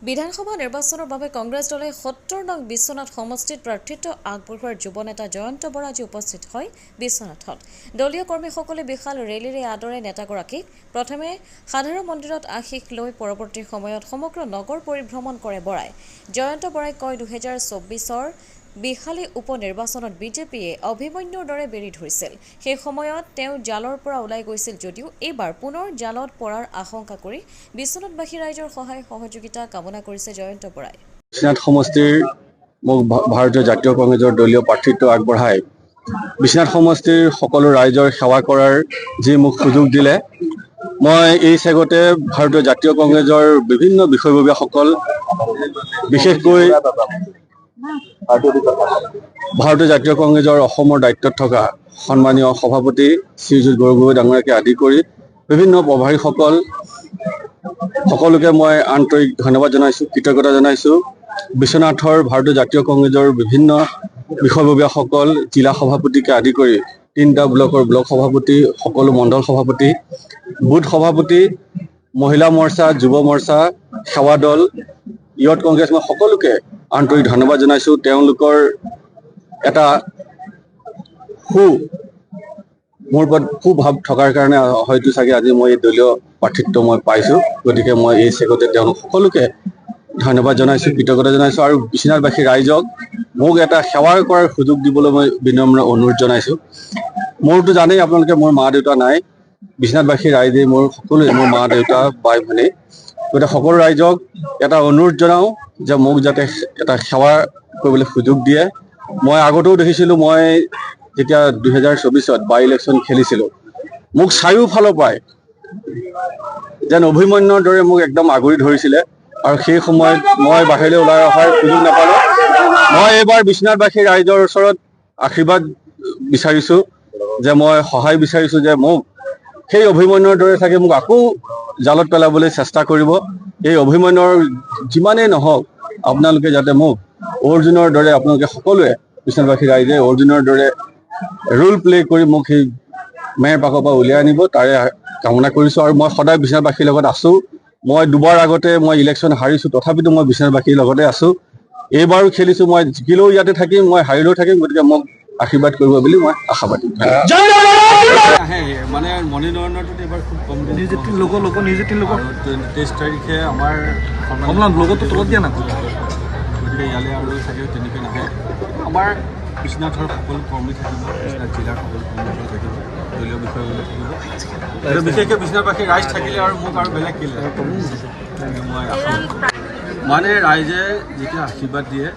বিধানসভা নিৰ্বাচনৰ বাবে কংগ্ৰেছ দলে ৭০ নং বিশ্বনাথ সমষ্টিত প্ৰাৰ্থিত্ব আগবঢ়োৱাৰ যুৱ নেতা জয়ন্ত বৰা আজি উপস্থিত হয় বিশ্বনাথত। দলীয় কৰ্মীসকলে বিশাল ৰেলীৰে আদৰে নেতাগৰাকীক প্ৰথমে সাধাৰণ মন্দিৰত আশীষ লৈ পৰৱৰ্তী সময়ত সমগ্ৰ নগৰ পৰিভ্ৰমণ কৰে বৰাই। জয়ন্ত বৰাই কয় ২০২৪ৰ বিহালী উপ নিৰ্বাচনত বিজেপিয়ে অভিমন্যুৰ দৰে বেৰি ধৰিছিল। সেই সময়ত তেওঁ জালৰ পৰা ওলাই গৈছিল যদিও এইবাৰ পুনৰ জালত পৰাৰ আশংকা কৰি বিশ্বনাথবাসী ৰাইজৰ সহায় সহযোগিতা কামনা কৰিছে জয়ন্ত বৰাই। বিশ্বনাথ সমষ্টিৰ মোক ভাৰতীয় জাতীয় কংগ্ৰেছৰ দলীয় প্ৰাৰ্থিত্ব আগবঢ়াই বিশ্বনাথ সমষ্টিৰ সকলো ৰাইজৰ সেৱা কৰাৰ যি মোক সুযোগ দিলে, মই এই চেগতে ভাৰতীয় জাতীয় কংগ্ৰেছৰ বিভিন্ন বিষয়ববীয়াসকল, বিশেষকৈ ভাৰতীয় জাতীয় কংগ্ৰেছৰ অসমৰ দায়িত্বত থকা সন্মানীয় সভাপতি শ্ৰীযুত গগৈ ডাঙৰীয়াকে আদি কৰি বিভিন্ন প্ৰভাৰীসকল সকলোকে মই আন্তৰিক ধন্যবাদ জনাইছোঁ, কৃতজ্ঞতা জনাইছোঁ। বিশ্বনাথৰ ভাৰতীয় জাতীয় কংগ্ৰেছৰ বিভিন্ন বিষয়ববীয়াসকল, জিলা সভাপতিকে আদি কৰি 3টা ব্লকৰ ব্লক সভাপতি, সকলো মণ্ডল সভাপতি, বুথ সভাপতি, মহিলা মৰ্চা, যুৱ মৰ্চা, সেৱা দল, ইয়থ কংগ্ৰেছ, মই সকলোকে আন্তৰিক ধন্যবাদ জনাইছোঁ। তেওঁলোকৰ এটা মোৰ ওপৰত সুভাৱ থকাৰ কাৰণে হয়তো চাগে আজি মই এই দলীয় প্ৰাৰ্থিত্ব মই পাইছোঁ। গতিকে মই এই চেগতে তেওঁলোক সকলোকে ধন্যবাদ জনাইছোঁ, কৃতজ্ঞতা জনাইছোঁ আৰু বিশ্বনাথবাসী ৰাইজক মোক এটা সেৱা কৰাৰ সুযোগ দিবলৈ মই বিনম্ৰ অনুৰোধ জনাইছোঁ। মোৰতো জানেই আপোনালোকে, মোৰ মা দেউতা নাই। বিশ্বনাথবাসী ৰাইজে মোৰ সকলোৱে, মোৰ মা দেউতা, বাই ভনী, গতিকে সকলো ৰাইজক এটা অনুৰোধ জনাওঁ যে মোক যাতে এটা সেৱা কৰিবলৈ সুযোগ দিয়ে। মই আগতেও দেখিছিলোঁ, মই যেতিয়া 2024ত বাই ইলেকশ্যন খেলিছিলোঁ, মোক চাৰিওফালৰ পৰাই যেন অভিমন্যুৰ দৰে মোক একদম আগুৰি ধৰিছিলে আৰু সেই সময়ত মই বাহিৰলৈ ওলাই অহাৰ সুযোগ নাপালোঁ। মই এইবাৰ বিশ্বনাথবাসী ৰাইজৰ ওচৰত আশীৰ্বাদ বিচাৰিছোঁ, যে মই সহায় বিচাৰিছোঁ যে মোক সেই অভিমন্যুৰ দৰে চাগে মোক আকৌ জালত পেলাবলৈ চেষ্টা কৰিব। এই অভিমন্যুৰ যিমানেই নহওক, আপোনালোকে যাতে মোক অৰ্জুনৰ দৰে, আপোনালোকে সকলোৱে বিশ্বনাথবাসী ৰাইজে অৰ্জুনৰ দৰে ৰোল প্লে কৰি মোক সেই মেৰ পাকৰ পৰা উলিয়াই আনিব, তাৰে কামনা কৰিছোঁ। আৰু মই সদায় বিশ্বনাথবাসীৰ লগত আছোঁ। মই দুবাৰ আগতে মই ইলেকশ্যন হাৰিছোঁ, তথাপিতো মই বিশ্বনাথবাসীৰ লগতে আছোঁ। এইবাৰো খেলিছোঁ, মই জিকিলেও ইয়াতে থাকিম, মই হাৰিলেও থাকিম। গতিকে মোক আশীৰ্বাদ কৰিব বুলি মই আশাবাদী। মানে মণিনয়নটোত এইবাৰ খুব কম লোক 23 তাৰিখে আমাৰ লগতো তলত দিয়া নাছিল। গতিকে ইয়ালৈ আৰু চাগে তেনেকৈ নাহে। আমাৰ বিশ্বনাথৰ সকলো কৰ্মী থাকিব, বিশ্বনাথ জিলাৰ সকলো কৰ্মী থাকিব, দলীয় বিষয়বিলাক থাকিব, বিশেষকৈ বিশ্বনাথবাসী ৰাইজ থাকিলে আৰু মোক আৰু বেলেগ কিলে মই মানে ৰাইজে যেতিয়া আশীৰ্বাদ দিয়ে,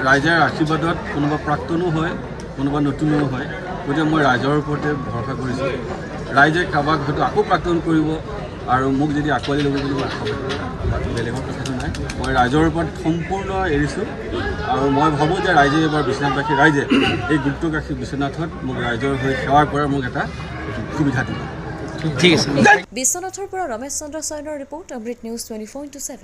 ৰাইজৰ আশীৰ্বাদত কোনোবা প্ৰাক্তনো হয়, কোনোবা নতুনো হয়। গতিকে মই ৰাইজৰ ওপৰতে ভৰসা কৰিছোঁ। ৰাইজে কাৰোবাক হয়তো আকৌ প্ৰাক্তন কৰিব আৰু মোক যদি আঁকোৱালি ল'ব বুলি মই আশাবাদী, বাকী বেলেগৰ কথাটো নাই। মই ৰাইজৰ ওপৰত সম্পূৰ্ণ এৰিছোঁ আৰু মই ভাবোঁ যে ৰাইজে এইবাৰ বিশ্বনাথবাসী ৰাইজে এই গুপ্তকাশী বিশ্বনাথত মোক ৰাইজৰ হৈ সেৱা কৰাৰ মোক এটা সুবিধা দিব। বিশ্বনাথৰ পৰা ৰমেশ চন্দ্ৰ চয়নৰ ৰিপৰ্ট, অমৃত নিউজ 24/7।